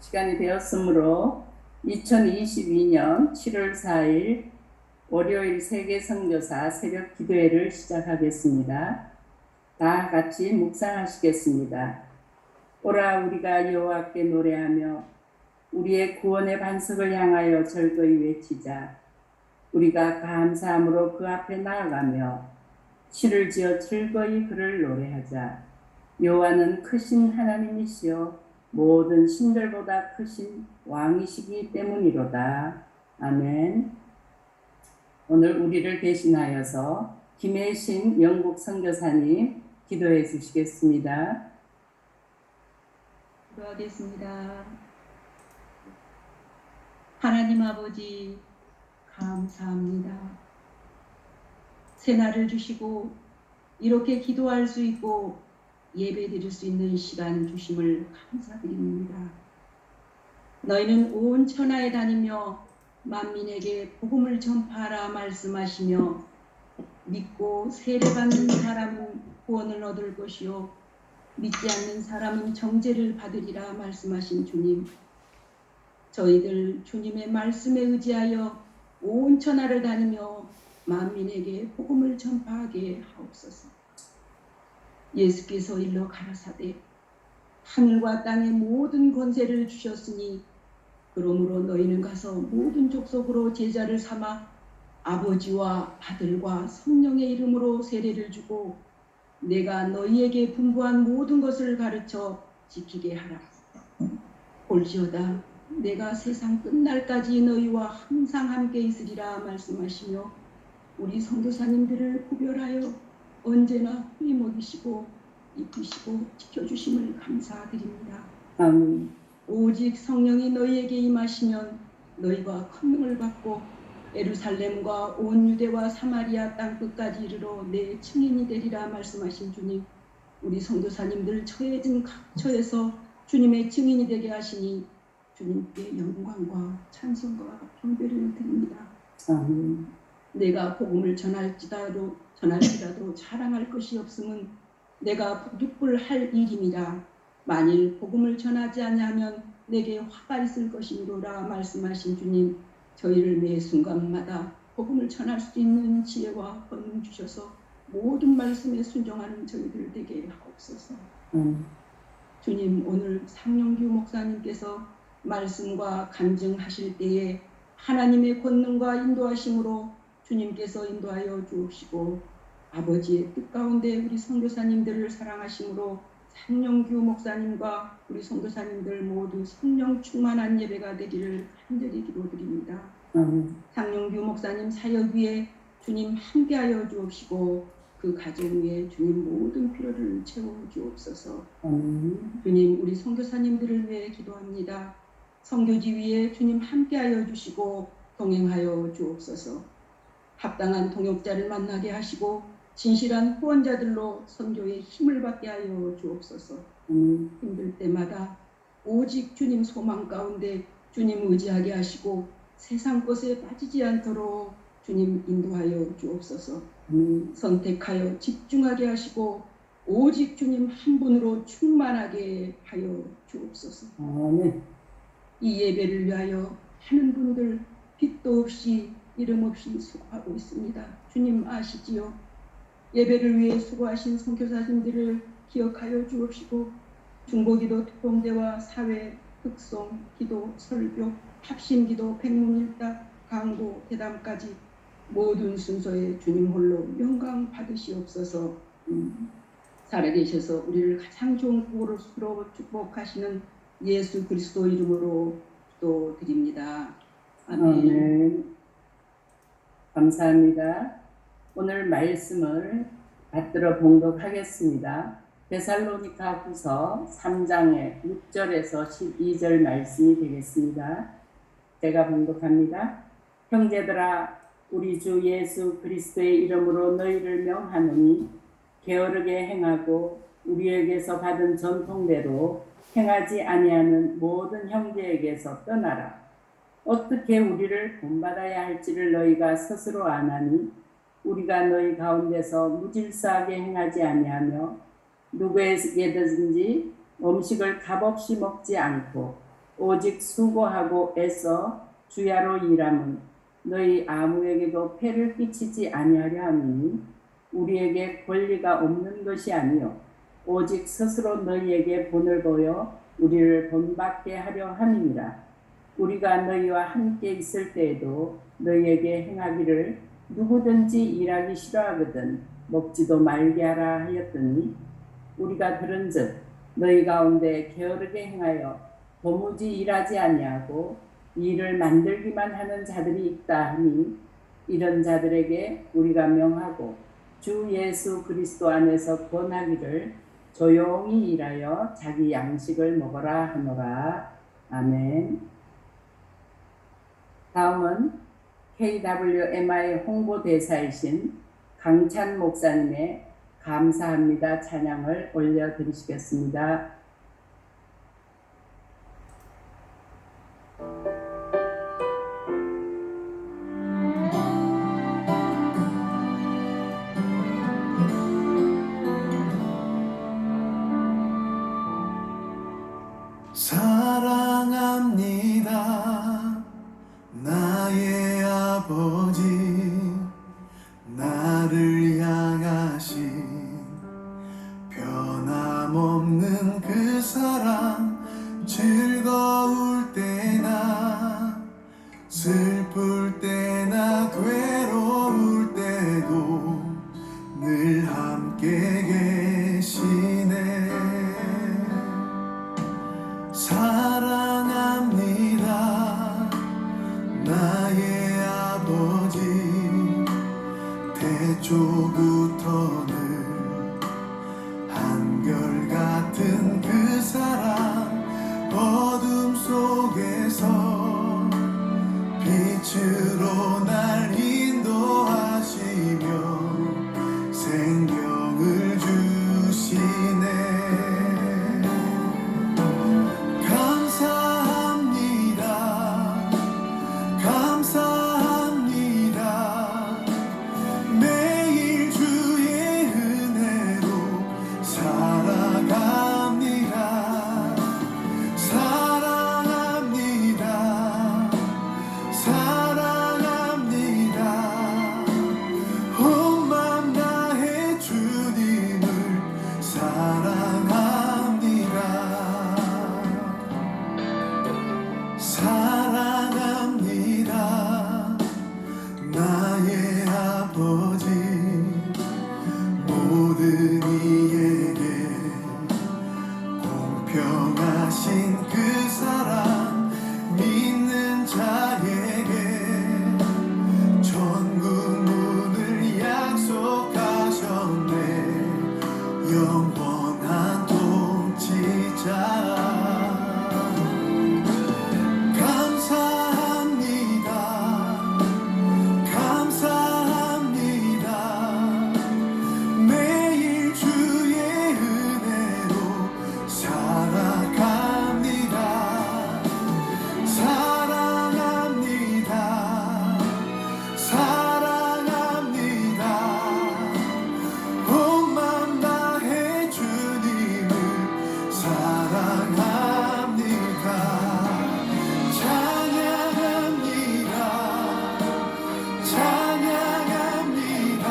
시간이 되었으므로 2022년 7월 4일 월요일 세계선교사 새벽 기도회를 시작하겠습니다. 다 같이 묵상하시겠습니다. 오라 우리가 여호와께 노래하며 우리의 구원의 반석을 향하여 절거이 외치자. 우리가 감사함으로 그 앞에 나아가며 시를 지어 즐거이 그를 노래하자. 여호와는 크신 하나님이시여 모든 신들보다 크신 왕이시기 때문이로다. 아멘. 오늘 우리를 대신하여서 김혜신 영국 선교사님 기도해 주시겠습니다. 기도하겠습니다. 하나님 아버지 감사합니다. 새날을 주시고 이렇게 기도할 수 있고 예배 드릴 수 있는 시간 주심을 감사드립니다. 너희는 온 천하에 다니며 만민에게 복음을 전파하라 말씀하시며 믿고 세례받는 사람은 구원을 얻을 것이요 믿지 않는 사람은 정죄를 받으리라 말씀하신 주님, 저희들 주님의 말씀에 의지하여 온 천하를 다니며 만민에게 복음을 전파하게 하옵소서. 예수께서 일러 가라사대 하늘과 땅의 모든 권세를 주셨으니 그러므로 너희는 가서 모든 족속으로 제자를 삼아 아버지와 아들과 성령의 이름으로 세례를 주고 내가 너희에게 분부한 모든 것을 가르쳐 지키게 하라. 볼지어다 내가 세상 끝날까지 너희와 항상 함께 있으리라 말씀하시며 우리 선교사님들을 구별하여 언제나 후임 먹이시고 이끄시고 지켜주심을 감사드립니다. 오직 성령이 너희에게 임하시면 너희가 권능을 받고 예루살렘과 온 유대와 사마리아 땅끝까지 이르러 내 증인이 되리라 말씀하신 주님, 우리 선교사님들 처해진 각 처에서 주님의 증인이 되게 하시니 주님께 영광과 찬송과 경배를 드립니다. 내가 복음을 전할지라도 자랑할 것이 없음은 내가 부득불할 일임이라. 만일 복음을 전하지 않으면 내게 화가 있을 것이므로라 말씀하신 주님, 저희를 매 순간마다 복음을 전할 수 있는 지혜와 권능 주셔서 모든 말씀에 순종하는 저희들 되게 하옵소서. 주님, 오늘 상용규 목사님께서 말씀과 간증하실 때에 하나님의 권능과 인도하심으로 주님께서 인도하여 주옵시고 아버지의 뜻 가운데 우리 선교사님들을 사랑하심으로 상용규 목사님과 우리 선교사님들 모두 성령 충만한 예배가 되기를 간절히 기도드립니다. 상용규 목사님 사역 위에 주님 함께하여 주옵시고 그 가정 위에 주님 모든 필요를 채워 주옵소서. 주님, 우리 선교사님들을 위해 기도합니다. 선교지 위에 주님 함께하여 주시고 동행하여 주옵소서. 합당한 동역자를 만나게 하시고 진실한 후원자들로 선교에 힘을 받게 하여 주옵소서. 힘들 때마다 오직 주님 소망 가운데 주님 의지하게 하시고 세상 것에 빠지지 않도록 주님 인도하여 주옵소서. 선택하여 집중하게 하시고 오직 주님 한 분으로 충만하게 하여 주옵소서. 이 예배를 위하여 하는 분들 빛도 없이 이름 없이 수고하고 있습니다. 주님 아시지요? 예배를 위해 수고하신 선교사님들을 기억하여 주옵시고 중보기도 특공대와 사회, 흑송, 기도, 설교, 합심기도, 백문일답, 강도, 대담까지 모든 순서에 주님 홀로 영광 받으시옵소서. 살아계셔서 우리를 가장 좋은 구원으로 축복하시는 예수 그리스도 이름으로 기도드립니다. 아멘. 감사합니다. 오늘 말씀을 받들어 봉독하겠습니다. 데살로니가 후서 3장의 6절에서 12절 말씀이 되겠습니다. 제가 봉독합니다. 형제들아, 우리 주 예수 그리스도의 이름으로 너희를 명하노니 게으르게 행하고 우리에게서 받은 전통대로 행하지 아니하는 모든 형제에게서 떠나라. 어떻게 우리를 본받아야 할지를 너희가 스스로 아나니 우리가 너희 가운데서 무질서하게 행하지 아니하며 누구에게든지 음식을 값없이 먹지 않고 오직 수고하고 애써 주야로 일함은 너희 아무에게도 폐를 끼치지 아니하려 함이니 우리에게 권리가 없는 것이 아니요 오직 스스로 너희에게 본을 보여 우리를 본받게 하려 함이니라. 우리가 너희와 함께 있을 때에도 너희에게 행하기를 누구든지 일하기 싫어하거든 먹지도 말게 하라 하였더니 우리가 들은즉 너희 가운데 게으르게 행하여 도무지 일하지 아니하고 일을 만들기만 하는 자들이 있다 하니 이런 자들에게 우리가 명하고 주 예수 그리스도 안에서 권하기를 조용히 일하여 자기 양식을 먹어라 하노라. 아멘. 다음은 KWMI 홍보대사이신 강찬 목사님의 감사합니다 찬양을 올려드리시겠습니다. 사랑합니다 나의 아버지 나를 향하신 변함없는 그 사랑 즐거울 때나 슬플 때나 괴로울 때도 늘 함께 계시네. 사랑합니다 나의 아버지 태초부터는 한결같은 그 사랑 어둠 속에서 빛으로 날 인도하시며 생명을 주시네. 감사합니다 감사합니다 매일 주의 은혜로 살아갑니다. 사랑합니다 사랑합니다 온 맘 다해 주님을 사랑합니다. 사랑합니다 나의 아버지 모든 이에게 공평하신 그 사랑 믿는 자에게 천국 문을 약속하셨네. 영원한 통치자 감사합니다 감사합니다 매일 주의 은혜로 살아갑니다. 사랑합니다 사랑합니다 온 맘 다해 주님을 사랑합니다. 찬양합니다 찬양합니다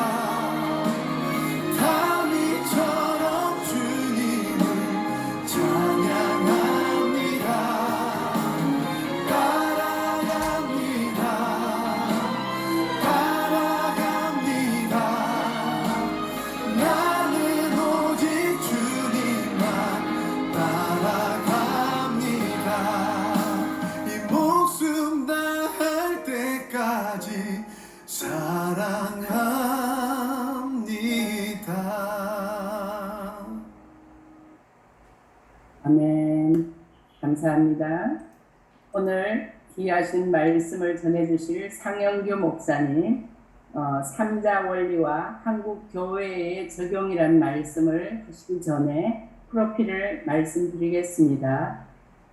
다윗처럼 주님을 찬양합니다. 따라갑니다 따라갑니다 나는 오직 주님만 따라갑니다. 이 목숨 다할 때까지 사랑합니다. 아멘. 감사합니다. 오늘 귀하신 말씀을 전해주실 상영규 목사님 삼자 원리와 한국 교회의 적용이란 말씀을 하시기 전에 프로필을 말씀드리겠습니다.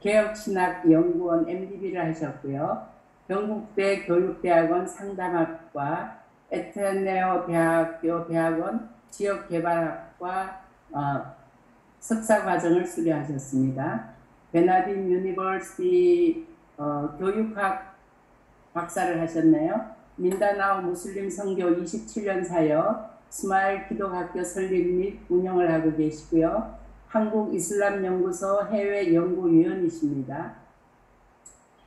개혁신학연구원 MDB를 하셨고요. 경북대 교육대학원 상담학과, 에테네오 대학교 대학원 지역개발학과 석사과정을 수료하셨습니다. 베나딘 유니버시티 교육학 박사를 하셨네요. 민다나오 무슬림 선교 27년 사역, 스마일 기독학교 설립 및 운영을 하고 계시고요. 한국 이슬람 연구소 해외 연구위원이십니다.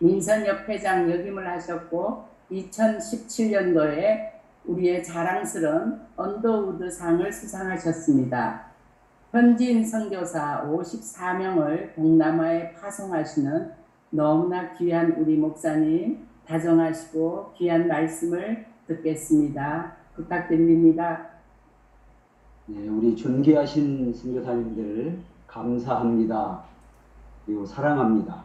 민선협회장 역임을 하셨고 2017년도에 우리의 자랑스러운 언더우드 상을 수상하셨습니다. 현지인 선교사 54명을 동남아에 파송하시는 너무나 귀한 우리 목사님, 다정하시고 귀한 말씀을 듣겠습니다. 부탁드립니다. 네, 우리 존귀하신 선교사님들 감사합니다. 그리고 사랑합니다.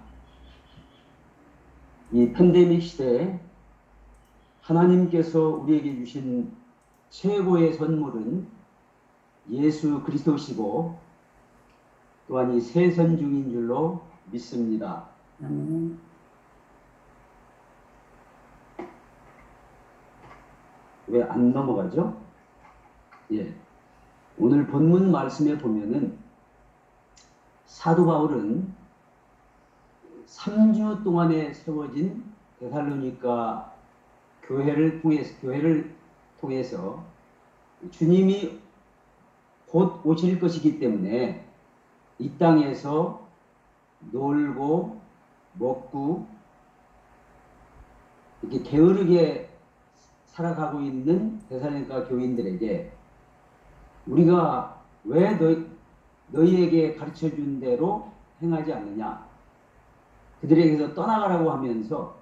이 팬데믹 시대에 하나님께서 우리에게 주신 최고의 선물은 예수 그리스도시고 또한 이 세선 중인 줄로 믿습니다. 왜 안 넘어가죠? 예. 오늘 본문 말씀에 보면은 사도 바울은 3주 동안에 세워진 데살로니가 교회를 통해서 주님이 곧 오실 것이기 때문에 이 땅에서 놀고 먹고 이렇게 게으르게 살아가고 있는 데살로니가 교인들에게 우리가 왜 너희에게 가르쳐 준 대로 행하지 않느냐, 그들에게서 떠나가라고 하면서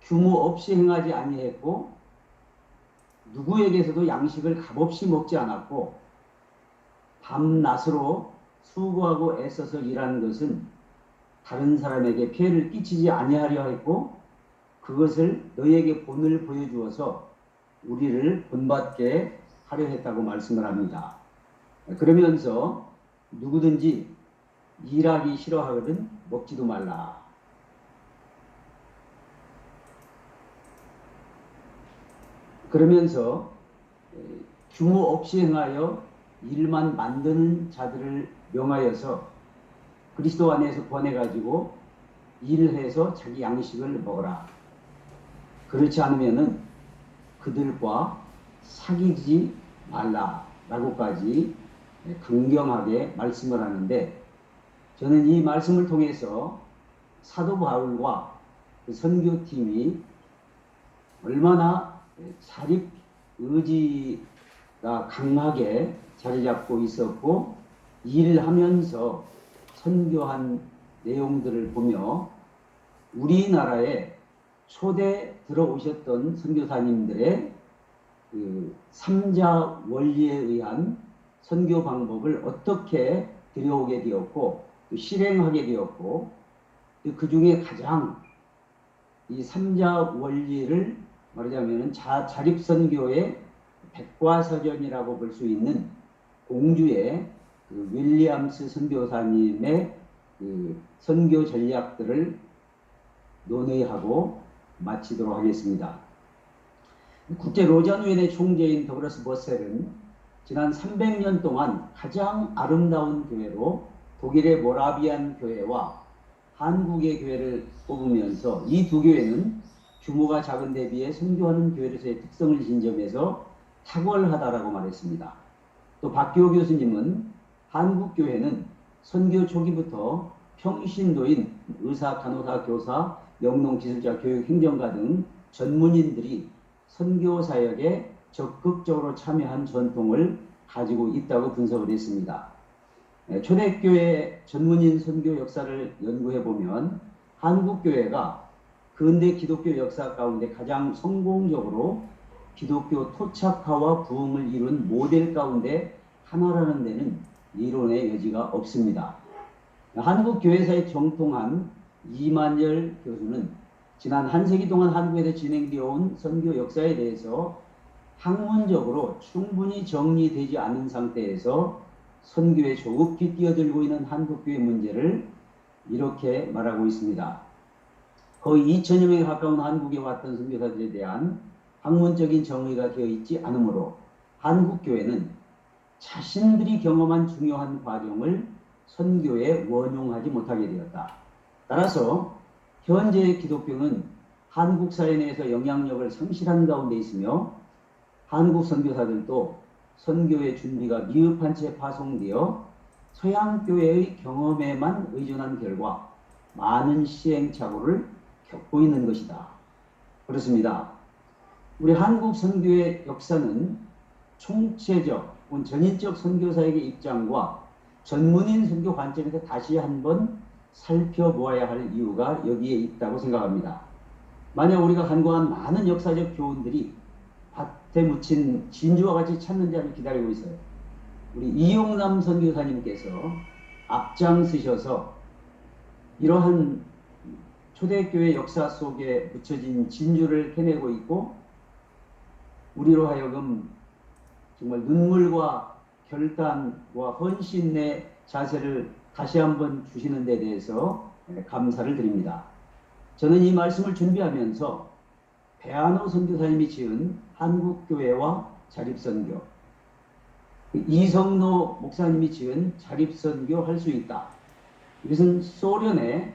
규모 없이 행하지 아니했고 누구에게서도 양식을 값없이 먹지 않았고 밤낮으로 수고하고 애써서 일하는 것은 다른 사람에게 피해를 끼치지 아니하려 했고 그것을 너희에게 본을 보여주어서 우리를 본받게 하려 했다고 말씀을 합니다. 그러면서 누구든지 일하기 싫어하거든 먹지도 말라. 그러면서 규모 없이 행하여 일만 만드는 자들을 명하여서 그리스도 안에서 권해가지고 일해서 자기 양식을 먹어라. 그렇지 않으면은 그들과 사귀지 말라라고까지 강경하게 말씀을 하는데, 저는 이 말씀을 통해서 사도 바울과 그 선교팀이 얼마나 자립 의지가 강하게 자리 잡고 있었고 일을 하면서 선교한 내용들을 보며 우리나라에 초대 들어오셨던 선교사님들의 그 삼자 원리에 의한 선교 방법을 어떻게 들여오게 되었고 또 실행하게 되었고 그 중에 가장 이 삼자 원리를 말하자면 자립선교의 백과사전이라고 볼 수 있는 공주의 그 윌리엄스 선교사님의 그 선교 전략들을 논의하고 마치도록 하겠습니다. 국제 로잔위원회 총재인 더글라스 버셀은 지난 300년 동안 가장 아름다운 교회로 독일의 모라비안 교회와 한국의 교회를 꼽으면서 이 두 교회는 규모가 작은 데 비해 선교하는 교회로서의 특성을 진 점에서 탁월하다라고 말했습니다. 또 박기호 교수님은 한국 교회는 선교 초기부터 평신도인 의사, 간호사, 교사, 영농, 기술자, 교육, 행정가 등 전문인들이 선교 사역에 적극적으로 참여한 전통을 가지고 있다고 분석을 했습니다. 초대교회 전문인 선교 역사를 연구해 보면 한국 교회가 근대 기독교 역사 가운데 가장 성공적으로 기독교 토착화와 부흥을 이룬 모델 가운데 하나라는 데는 이론의 여지가 없습니다. 한국 교회사에 정통한 이만열 교수는 지난 한 세기 동안 한국에서 진행되어 온 선교 역사에 대해서 학문적으로 충분히 정리되지 않은 상태에서 선교에 조급히 뛰어들고 있는 한국교회 문제를 이렇게 말하고 있습니다. 거의 2000여 명에 가까운 한국에 왔던 선교사들에 대한 학문적인 정의가 되어 있지 않으므로 한국교회는 자신들이 경험한 중요한 과정을 선교에 원용하지 못하게 되었다. 따라서 현재의 기독교는 한국 사회 내에서 영향력을 상실한 가운데 있으며 한국 선교사들도 선교의 준비가 미흡한 채 파송되어 서양교회의 경험에만 의존한 결과 많은 시행착오를 겪고 있는 것이다. 그렇습니다. 우리 한국 선교의 역사는 총체적, 전인적 선교사에게 입장과 전문인 선교 관점에서 다시 한번 살펴보아야 할 이유가 여기에 있다고 생각합니다. 만약 우리가 간과한 많은 역사적 교훈들이 밭에 묻힌 진주와 같이 찾는 자를 기다리고 있어요. 우리 이용남 선교사님께서 앞장서셔서 이러한 초대교회 역사 속에 묻혀진 진주를 캐내고 있고 우리로 하여금 정말 눈물과 결단과 헌신의 자세를 다시 한번 주시는 데 대해서 감사를 드립니다. 저는 이 말씀을 준비하면서 배한호 선교사님이 지은 한국교회와 자립선교, 이성노 목사님이 지은 자립선교 할 수 있다. 이것은 소련의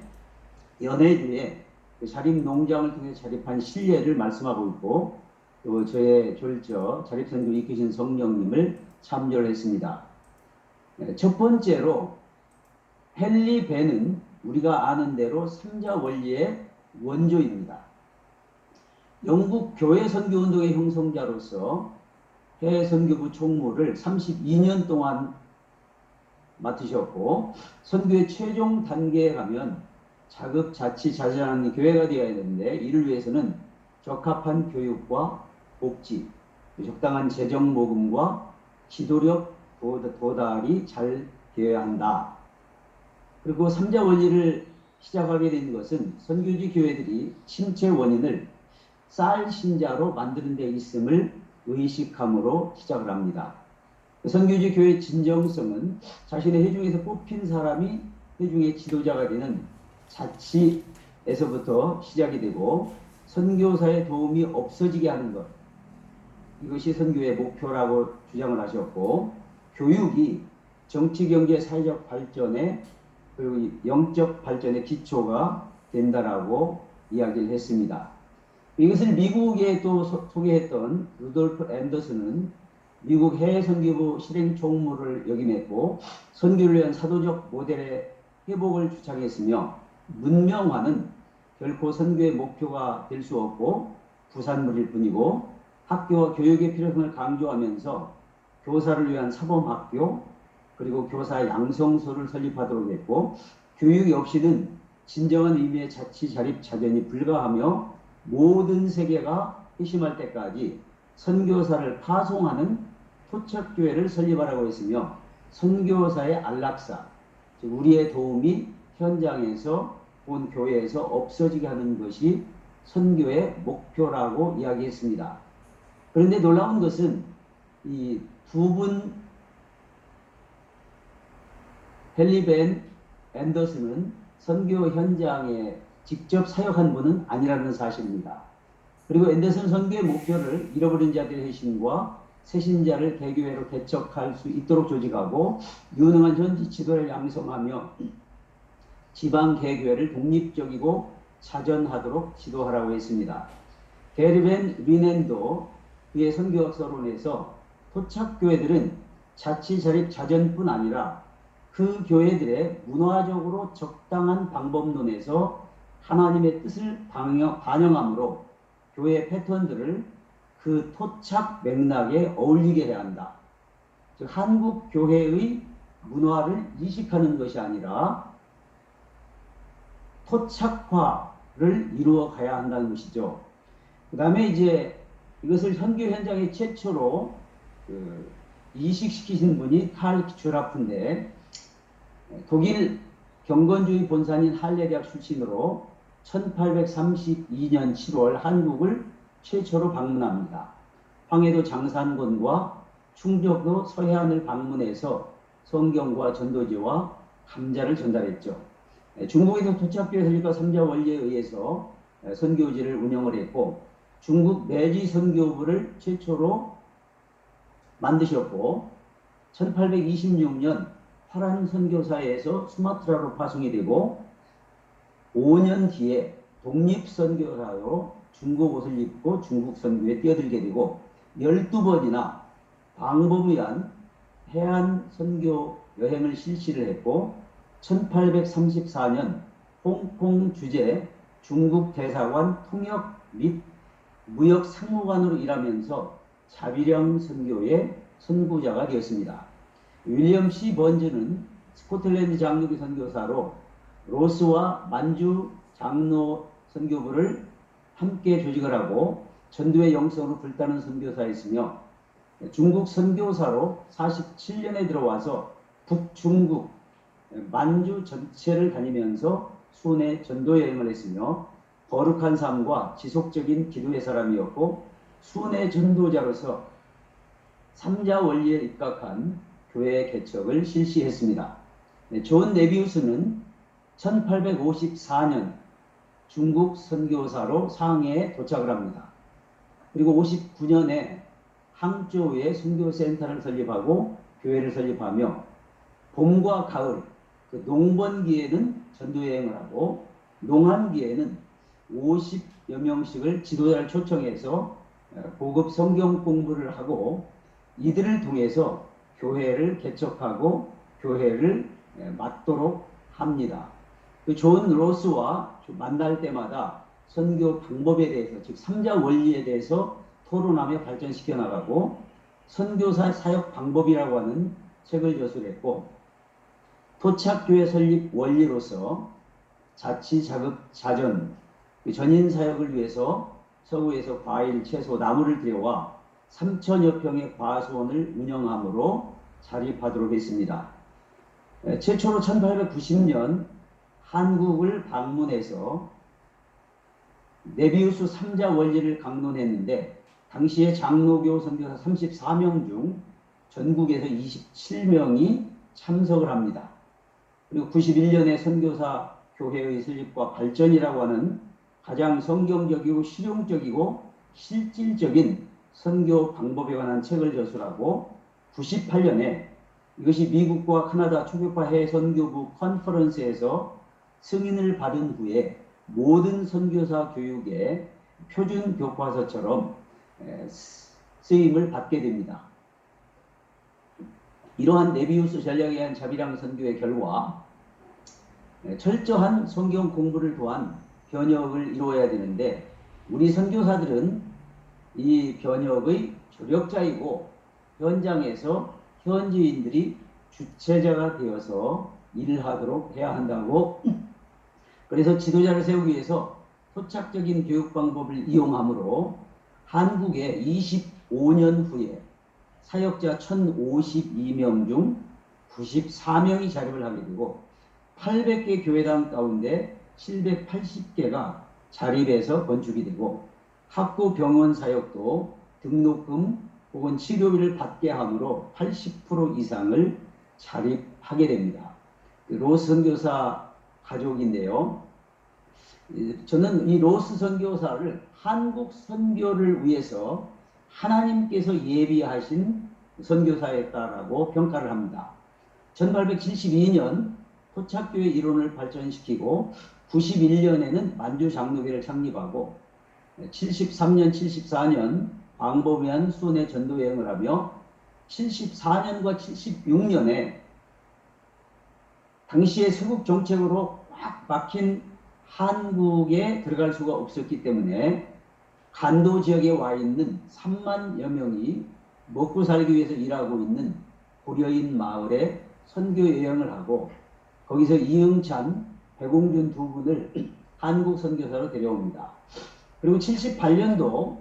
연해주에 자립농장을 통해 자립한 신뢰를 말씀하고 있고 또 저의 졸저 자립선교 이끄신 성령님을 참조를 했습니다. 첫 번째로 헨리 벤은 우리가 아는 대로 삼자 원리의 원조입니다. 영국 교회 선교운동의 형성자로서 해외 선교부 총무를 32년 동안 맡으셨고 선교의 최종 단계에 가면 자급자치자재하는 교회가 되어야 되는데 이를 위해서는 적합한 교육과 복지, 적당한 재정 모금과 지도력 도달이 잘 되어야 한다. 그리고 삼자 원리를 시작하게 된 것은 선교지 교회들이 침체 원인을 쌀 신자로 만드는 데 있음을 의식함으로 시작을 합니다. 선교지 교회의 진정성은 자신의 회중에서 뽑힌 사람이 회중의 지도자가 되는 자치에서부터 시작이 되고 선교사의 도움이 없어지게 하는 것, 이것이 선교의 목표라고 주장을 하셨고 교육이 정치, 경제, 사회적 발전의 그리고 영적 발전의 기초가 된다라고 이야기를 했습니다. 이것을 미국에 또 소개했던 루돌프 앤더슨은 미국 해외 선교부 실행 총무를 역임했고 선교를 위한 사도적 모델의 회복을 주창했으며 문명화는 결코 선교의 목표가 될 수 없고 부산물일 뿐이고 학교와 교육의 필요성을 강조하면서 교사를 위한 사범학교 그리고 교사 양성소를 설립하도록 했고 교육이 없이는 진정한 의미의 자치 자립 자변이 불가하며 모든 세계가 회심할 때까지 선교사를 파송하는 토착교회를 설립하라고 했으며 선교사의 안락사, 즉 우리의 도움이 현장에서 본 교회에서 없어지게 하는 것이 선교의 목표라고 이야기했습니다. 그런데 놀라운 것은 이 두 분 헨리 벤 앤더슨은 선교 현장에 직접 사역한 분은 아니라는 사실입니다. 그리고 앤더슨 선교의 목표를 잃어버린 자들의 회심과 새신자를 대교회로 개척할 수 있도록 조직하고 유능한 현지 지도를 양성하며 지방 개교회를 독립적이고 자전하도록 지도하라고 했습니다. 게리 벤 리넨도 그의 선교학 서론에서 토착교회들은 자치자립 자전뿐 아니라 그 교회들의 문화적으로 적당한 방법론에서 하나님의 뜻을 반영함으로 교회 패턴들을 그 토착 맥락에 어울리게 해야 한다. 즉 한국 교회의 문화를 이식하는 것이 아니라 토착화를 이루어 가야 한다는 것이죠. 그 다음에 이제 이것을 선교 현장에 최초로 이식시키신 분이 칼 슈라프인데 독일 경건주의 본산인 할레대학 출신으로 1832년 7월 한국을 최초로 방문합니다. 황해도 장산권과 충청도 서해안을 방문해서 성경과 전도지와 감자를 전달했죠. 중국에서 토착교회 설립과 삼자 원리에 의해서 선교지를 운영을 했고 중국 내지 선교부를 최초로 만드셨고 1826년 파란 선교사에서 수마트라로 파송이 되고 5년 뒤에 독립선교사로 중국 옷을 입고 중국 선교에 뛰어들게 되고 12번이나 방법위한 해안 선교 여행을 실시를 했고 1834년 홍콩 주재 중국 대사관 통역 및 무역 상무관으로 일하면서 자비령 선교의 선구자가 되었습니다. 윌리엄 C. 번즈는 스코틀랜드 장로교 선교사로 로스와 만주 장로 선교부를 함께 조직을 하고 전도의 영성으로 불타는 선교사였으며 중국 선교사로 47년에 들어와서 북중국 만주 전체를 다니면서 순회 전도 여행을 했으며 거룩한 삶과 지속적인 기도의 사람이었고 순회 전도자로서 삼자 원리에 입각한 교회 개척을 실시했습니다. 존 네비우스는 1854년 중국 선교사로 상해에 도착을 합니다. 그리고 59년에 항저우에 선교센터를 설립하고 교회를 설립하며 봄과 가을 그 농번기에는 전도여행을 하고 농한기에는 50여 명씩을 지도자를 초청해서 고급 성경 공부를 하고 이들을 통해서 교회를 개척하고 교회를 맡도록 합니다. 그 존 로스와 만날 때마다 선교 방법에 대해서 즉 삼자 원리에 대해서 토론하며 발전시켜 나가고 선교사 사역 방법이라고 하는 책을 저술했고 토착교회 설립 원리로서 자치 자급 자전 전인 사역을 위해서 서구에서 과일, 채소, 나무를 들여와 3,000여 평의 과수원을 운영함으로 자립하도록 했습니다. 최초로 1890년 한국을 방문해서 네비우스 3자 원리를 강론했는데 당시에 장로교 선교사 34명 중 전국에서 27명이 참석을 합니다. 그리고 91년에 선교사 교회의 설립과 발전이라고 하는 가장 성경적이고 실용적이고 실질적인 선교 방법에 관한 책을 저술하고 98년에 이것이 미국과 카나다 초교파 해외 선교부 컨퍼런스에서 승인을 받은 후에 모든 선교사 교육의 표준 교과서처럼 쓰임을 받게 됩니다. 이러한 네비우스 전략에 의한 자비랑 선교의 결과 철저한 성경 공부를 통한 변혁을 이루어야 되는데 우리 선교사들은 이 변혁의 조력자이고 현장에서 현지인들이 주체자가 되어서 일을 하도록 해야 한다고 그래서 지도자를 세우기 위해서 토착적인 교육 방법을 이용하므로 한국에 25년 후에 사역자 1,052명 중 94명이 자립을 하게 되고 800개 교회당 가운데 780개가 자립해서 건축이 되고 학구 병원 사역도 등록금 혹은 치료비를 받게 하므로 80% 이상을 자립하게 됩니다. 로스 선교사 가족인데요. 저는 이 로스 선교사를 한국 선교를 위해서 하나님께서 예비하신 선교사였다라고 평가를 합니다. 1872년 토착교회 이론을 발전시키고 91년에는 만주 장로교를 창립하고 73년, 74년 방법위한 순회 전도여행을 하며 74년과 76년에 당시의 서국 정책으로 꽉 막힌 한국에 들어갈 수가 없었기 때문에 간도 지역에 와 있는 3만여 명이 먹고 살기 위해서 일하고 있는 고려인 마을에 선교 여행을 하고 거기서 이응찬, 백옹준 두 분을 한국 선교사로 데려옵니다. 그리고 78년도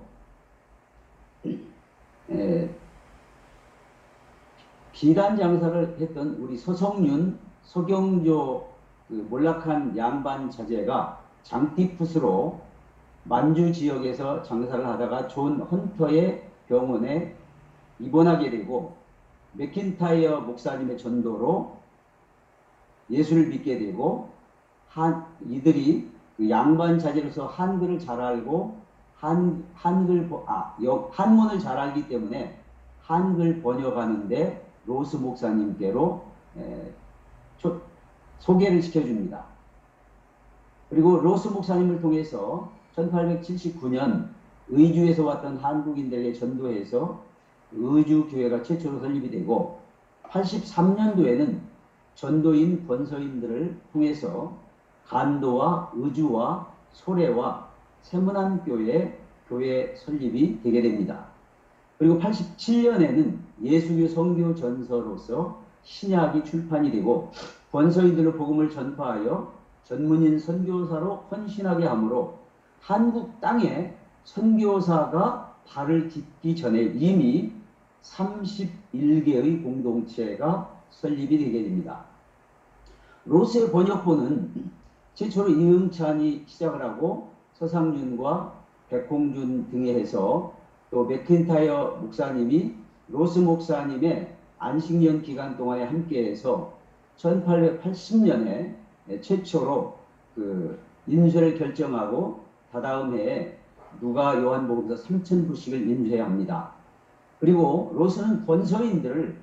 비단 장사를 했던 우리 서성윤, 서경조 몰락한 양반 자제가 장티푸스로 만주 지역에서 장사를 하다가 존 헌터의 병원에 입원하게 되고 맥킨타이어 목사님의 전도로 예수를 믿게 되고 이들이 그 양반 자제로서 한글을 잘 알고 한문을 잘 알기 때문에 한글 번역하는데 로스 목사님께로 에, 소개를 시켜줍니다. 그리고 로스 목사님을 통해서 1879년 의주에서 왔던 한국인들에게 전도해서 의주교회가 최초로 설립이 되고 83년도에는 전도인 권서인들을 통해서 간도와 의주와 소래와 세문안교회 교회 설립이 되게 됩니다. 그리고 87년에는 예수교 선교 전서로서 신약이 출판이 되고 권서인들로 복음을 전파하여 전문인 선교사로 헌신하게 하므로 한국 땅에 선교사가 발을 딛기 전에 이미 31개의 공동체가 설립이 되게 됩니다. 로스의 번역본은 최초로 이응찬이 시작을 하고 서상윤과 백홍준 등에 해서 또 맥킨타이어 목사님이 로스 목사님의 안식년 기간 동안에 함께해서 1880년에 최초로 그 인쇄를 결정하고 다다음 해에 누가 요한복음서 3000부씩을 인쇄해야 합니다. 그리고 로스는 권서인들을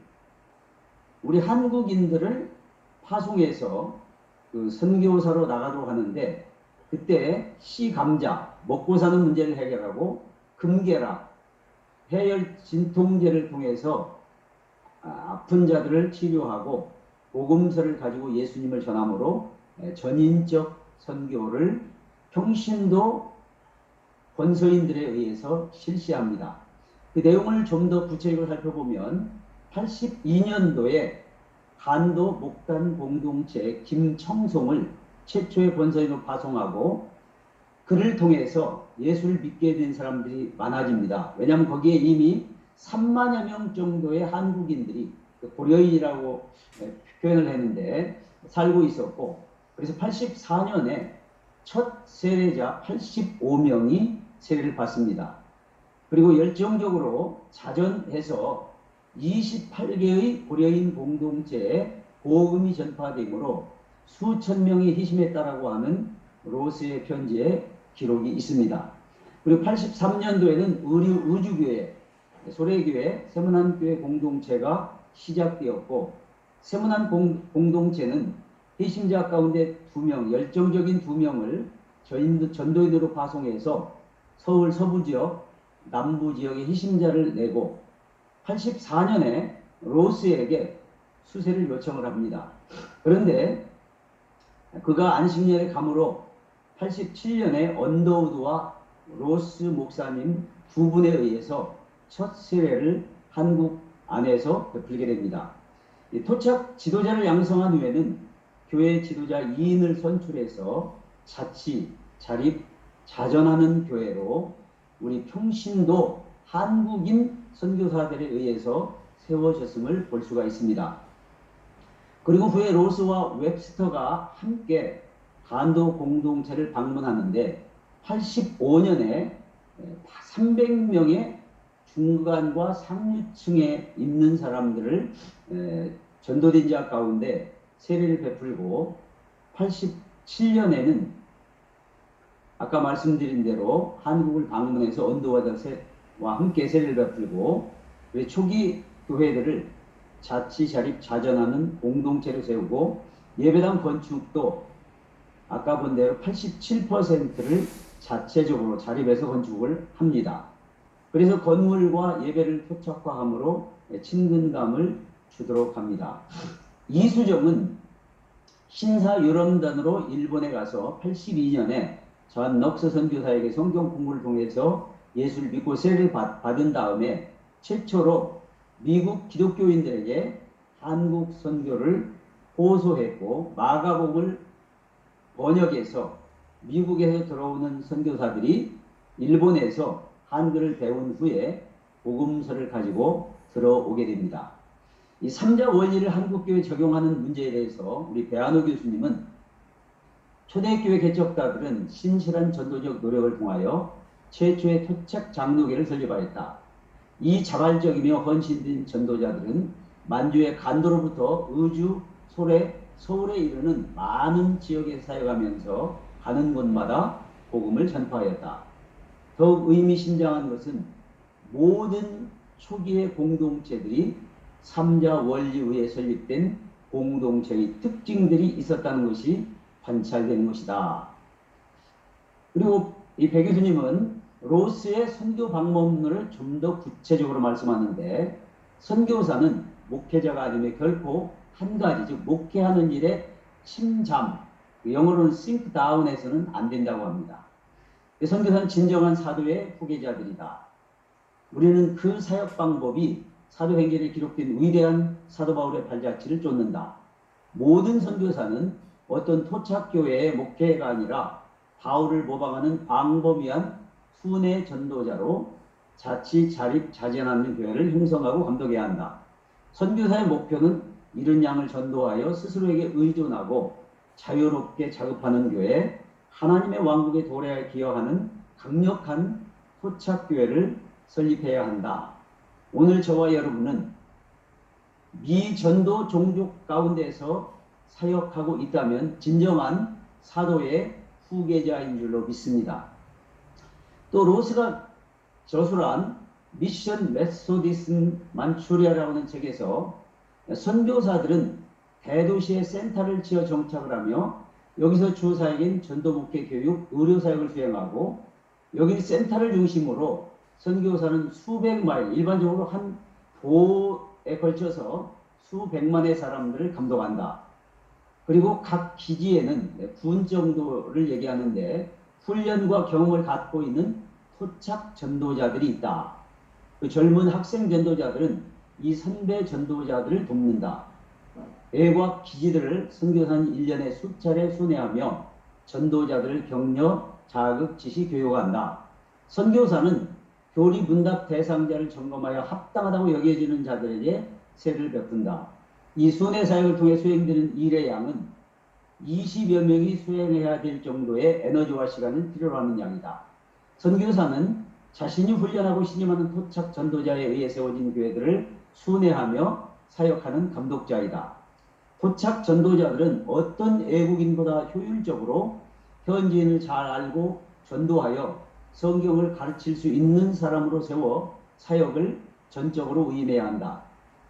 우리 한국인들을 파송해서 그 선교사로 나가도록 하는데 그때 시감자 먹고 사는 문제를 해결하고 금계라 해열 진통제를 통해서 아픈 자들을 치료하고 복음서를 가지고 예수님을 전함으로 전인적 선교를 평신도 권서인들에 의해서 실시합니다. 그 내용을 좀 더 구체적으로 살펴보면 82년도에 간도 목단 공동체 김청송을 최초의 권서인으로 파송하고 그를 통해서 예수를 믿게 된 사람들이 많아집니다. 왜냐하면 거기에 이미 3만여 명 정도의 한국인들이 고려인이라고 표현을 했는데 살고 있었고 그래서 84년에 첫 세례자 85명이 세례를 받습니다. 그리고 열정적으로 자전해서 28개의 고려인 공동체에 복음이 전파되므로 수천 명이 희심했다라고 하는 로스의 편지에 기록이 있습니다. 그리고 83년도에는 의주교회, 소래교회, 세문안교회 공동체가 시작되었고 세문안 공동체는 희심자 가운데 2명, 열정적인 2명을 전도인으로 파송해서 서울 서부지역, 남부지역에 희심자를 내고 84년에 로스에게 수세를 요청을 합니다. 그런데 그가 안식년에 감으로 87년에 언더우드와 로스 목사님 2분에 의해서 첫 세례를 한국 안에서 베풀게 됩니다. 토착 지도자를 양성한 후에는 교회 지도자 2인을 선출해서 자치, 자립, 자전하는 교회로 우리 평신도 한국인 선교사들에 의해서 세워졌음을 볼 수가 있습니다. 그리고 후에 로스와 웹스터가 함께 간도 공동체를 방문하는데 85년에 300명의 중간과 상류층에 있는 사람들을 전도된 자 가운데 세례를 베풀고 87년에는 아까 말씀드린 대로 한국을 방문해서 언더와와 함께 세례를 베풀고 초기 교회들을 자치, 자립, 자전하는 공동체로 세우고 예배당 건축도 아까 본 대로 87%를 자체적으로 자립해서 건축을 합니다. 그래서 건물과 예배를 토착화함으로 친근감을 주도록 합니다. 이수정은 신사 유럽단으로 일본에 가서 82년에 전 넉스 선교사에게 성경 공부를 통해서 예수를 믿고 세례를 받은 다음에 최초로 미국 기독교인들에게 한국 선교를 호소했고 마가복음을 번역해서 미국에서 들어오는 선교사들이 일본에서 한글을 배운 후에 복음서를 가지고 들어오게 됩니다. 이 삼자 원리를 한국교회에 적용하는 문제에 대해서 우리 배한호 교수님은 초대교회 개척자들은 신실한 전도적 노력을 통하여 최초의 토착 장로교를 설립하였다. 이 자발적이며 헌신된 전도자들은 만주의 간도로부터 의주, 소래, 서울에 이르는 많은 지역에 사역하면서 가는 곳마다 복음을 전파하였다. 더욱 의미심장한 것은 모든 초기의 공동체들이 삼자 원리 위에 설립된 공동체의 특징들이 있었다는 것이 관찰되는 것이다. 그리고 이 배 교수님은 로스의 선교 방법론을 좀 더 구체적으로 말씀하는데, 선교사는 목회자가 아니면 결코 한 가지, 즉 목회하는 일에 침잠, 영어로는 sink down해서는 안 된다고 합니다. 선교사는 진정한 사도의 후계자들이다. 우리는 그 사역 방법이 사도행전에 기록된 위대한 사도 바울의 발자취를 쫓는다. 모든 선교사는 어떤 토착교회의 목회가 아니라 바울을 모방하는 광범위한 순회 전도자로 자치 자립 자전하는 교회를 형성하고 감독해야 한다. 선교사의 목표는 이른 양을 전도하여 스스로에게 의존하고 자유롭게 자급하는 교회, 하나님의 왕국의 도래에 기여하는 강력한 토착교회를 설립해야 한다. 오늘 저와 여러분은 미전도 종족 가운데서 사역하고 있다면 진정한 사도의 후계자인 줄로 믿습니다. 또 로스가 저술한 미션 메소디슨 만추리아라고 하는 책에서 선교사들은 대도시에 센터를 지어 정착을 하며 여기서 주사역인 전도목회 교육, 의료사역을 수행하고 여기 센터를 중심으로 선교사는 수백 마일, 일반적으로 한 도에 걸쳐서 수백만의 사람들을 감독한다. 그리고 각 기지에는 군 정도를 얘기하는데 훈련과 경험을 갖고 있는 토착 전도자들이 있다. 그 젊은 학생 전도자들은 이 선배 전도자들을 돕는다. 외곽 기지들을 선교사는 1년에 수차례 순회하며 전도자들을 격려, 자극, 지시, 교육한다. 선교사는 교리 문답 대상자를 점검하여 합당하다고 여겨지는 자들에게 세를 베푼다. 이 순회 사역을 통해 수행되는 일의 양은 20여 명이 수행해야 될 정도의 에너지와 시간을 필요로 하는 양이다. 선교사는 자신이 훈련하고 신임하는 토착 전도자에 의해 세워진 교회들을 순회하며 사역하는 감독자이다. 토착 전도자들은 어떤 외국인보다 효율적으로 현지인을 잘 알고 전도하여 성경을 가르칠 수 있는 사람으로 세워 사역을 전적으로 위임해야 한다.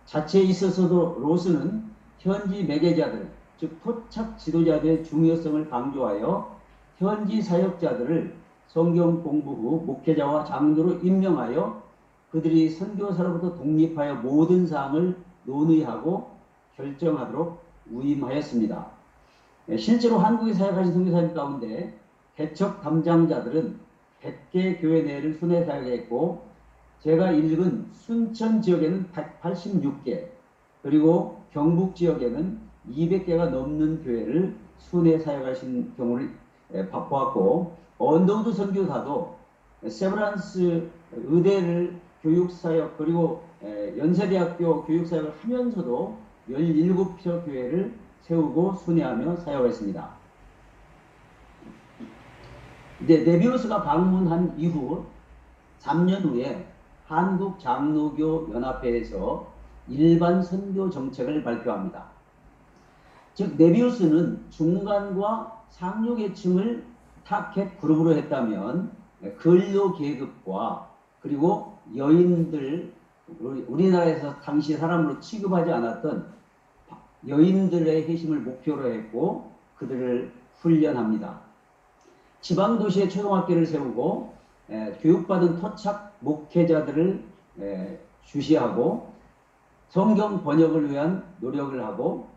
자체에 있어서도 로스는 현지 매개자들, 즉 토착 지도자들의 중요성을 강조하여 현지 사역자들을 성경 공부 후 목회자와 장로로 임명하여 그들이 선교사로부터 독립하여 모든 사항을 논의하고 결정하도록 위임하였습니다. 실제로 한국에 사역하신 선교사님 가운데 개척 담당자들은 100개 교회 내를 순회 사역했고 제가 읽은 순천 지역에는 186개 그리고 경북 지역에는 200개가 넘는 교회를 순회 사역하신 경우를 보았고 언더우드 선교사도 세브란스 의대를 교육사역 그리고 연세대학교 교육사역을 하면서도 17표 교회를 세우고 순회하며 사역했습니다. 이제 네비우스가 방문한 이후 3년 후에 한국 장로교 연합회에서 일반 선교 정책을 발표합니다. 즉 네비우스는 중간과 상류 계층을 타켓 그룹으로 했다면 근로 계급과 그리고 여인들 우리나라에서 당시 사람으로 취급하지 않았던 여인들의 회심을 목표로 했고 그들을 훈련합니다. 지방 도시에 초등학교를 세우고 교육받은 토착 목회자들을 주시하고 성경 번역을 위한 노력을 하고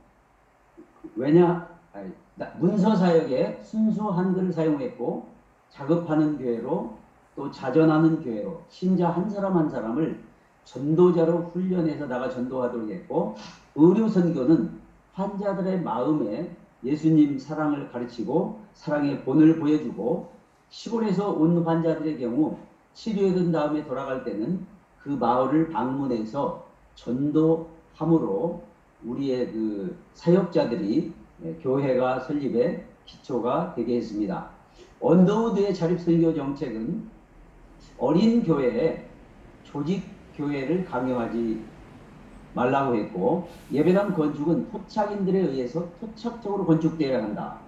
문서 사역에 순수 한글을 사용했고 작업하는 교회로 또 자전하는 교회로 신자 한 사람 한 사람을 전도자로 훈련해서 나가 전도하도록 했고 의료 선교는 환자들의 마음에 예수님 사랑을 가르치고 사랑의 본을 보여주고 시골에서 온 환자들의 경우 치료된 다음에 돌아갈 때는 그 마을을 방문해서 전도함으로 우리의 그 사역자들이 교회가 설립의 기초가 되게 했습니다. 언더우드의 자립선교 정책은 어린 교회에 조직 교회를 강요하지 말라고 했고 예배당 건축은 토착인들에 의해서 토착적으로 건축되어야 한다.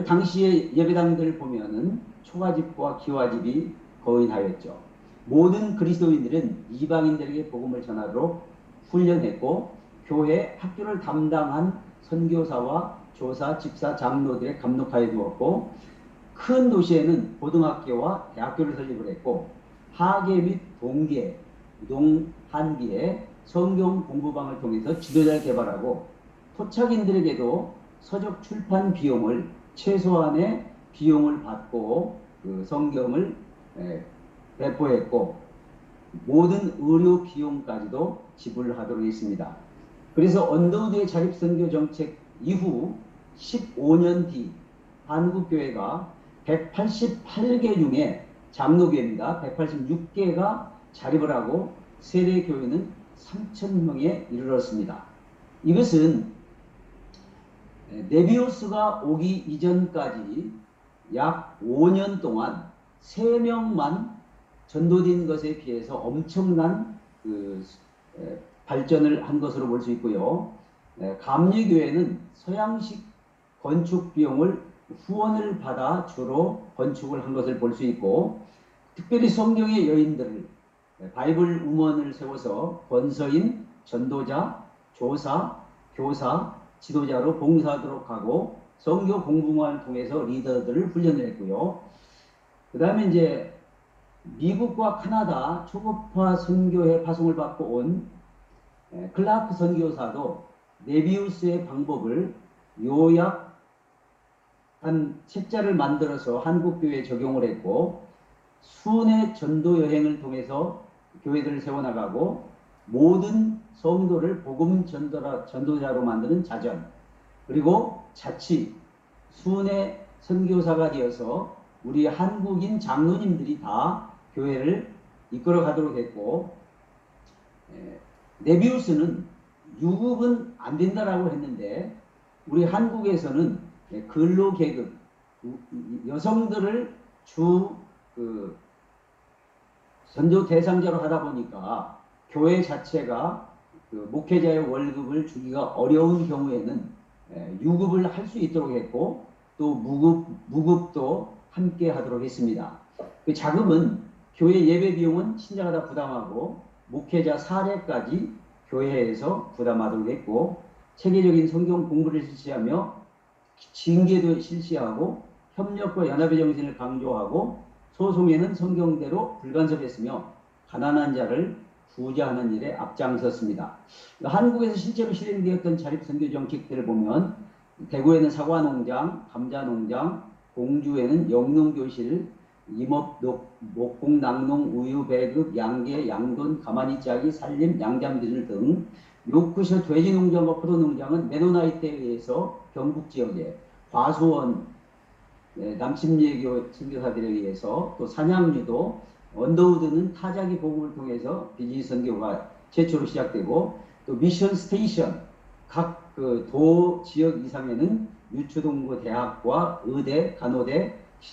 당시의 예배당들을 보면은 초가집과 기와집이 거인하였죠. 모든 그리스도인들은 이방인들에게 복음을 전하도록 훈련했고 교회 학교를 담당한 선교사와 조사, 집사, 장로들의 감독하에 두었고 큰 도시에는 고등학교와 대학교를 설립을 했고 하계 및 동계, 농한기에 성경 공부방을 통해서 지도자를 개발하고 토착인들에게도 서적 출판 비용을 최소한의 비용을 받고 그 성경을 배포했고 모든 의료 비용까지도 지불하도록 했습니다. 그래서 언더우드의 자립선교 정책 이후 15년 뒤 한국교회가 188개 중에 장로교회입니다. 186개가 자립을 하고 세례교회는 3,000명에 이르렀습니다. 이것은 네비우스가 오기 이전까지 약 5년 동안 3명만 전도된 것에 비해서 엄청난 발전을 한 것으로 볼 수 있고요. 감리교회는 서양식 건축 비용을 후원을 받아 주로 건축을 한 것을 볼 수 있고 특별히 성경의 여인들을 바이블 우먼을 세워서 권서인, 전도자, 조사, 교사, 지도자로 봉사하도록 하고 성경 공부만을 통해서 리더들을 훈련을 했고요. 그 다음에 이제 미국과 카나다 초급화 선교회 파송을 받고 온 클라크 선교사도 네비우스의 방법을 요약한 책자를 만들어서 한국교회에 적용을 했고 순회 전도 여행을 통해서 교회들을 세워나가고 모든 성도를 복음 전도자로 만드는 자전 그리고 자치 순회 선교사가 되어서 우리 한국인 장로님들이 다 교회를 이끌어 가도록 했고 네비우스는 유급은 안 된다라고 했는데 우리 한국에서는 근로계급 여성들을 주 전도 대상자로 하다 보니까 교회 자체가 목회자의 월급을 주기가 어려운 경우에는 유급을 할 수 있도록 했고 또 무급도 함께 하도록 했습니다. 그 자금은 교회 예배 비용은 신자가 다 부담하고 목회자 사례까지 교회에서 부담하도록 했고 체계적인 성경 공부를 실시하며 징계도 실시하고 협력과 연합의 정신을 강조하고 소송에는 성경대로 불간섭했으며 가난한 자를 부자하는 일에 앞장섰습니다. 한국에서 실제로 실행되었던 자립선교 정책들을 보면 대구에는 사과농장, 감자농장, 공주에는 영농교실, 임업, 목공, 낙농, 우유, 배급, 양계, 양돈, 가마니 짜기, 살림, 양잠들 등 요크셔 돼지농장과 포도농장은 메노나이트에 의해서 경북 지역에 과수원, 남침예교 선교사들에 의해서 또 산양유도 언더우드는 타자기 복음을 통해서 비즈니스 선교가 최초로 시작되고 또 미션 스테이션 각 도 지역 이상에는 유초동부 대학과 의대, 간호대,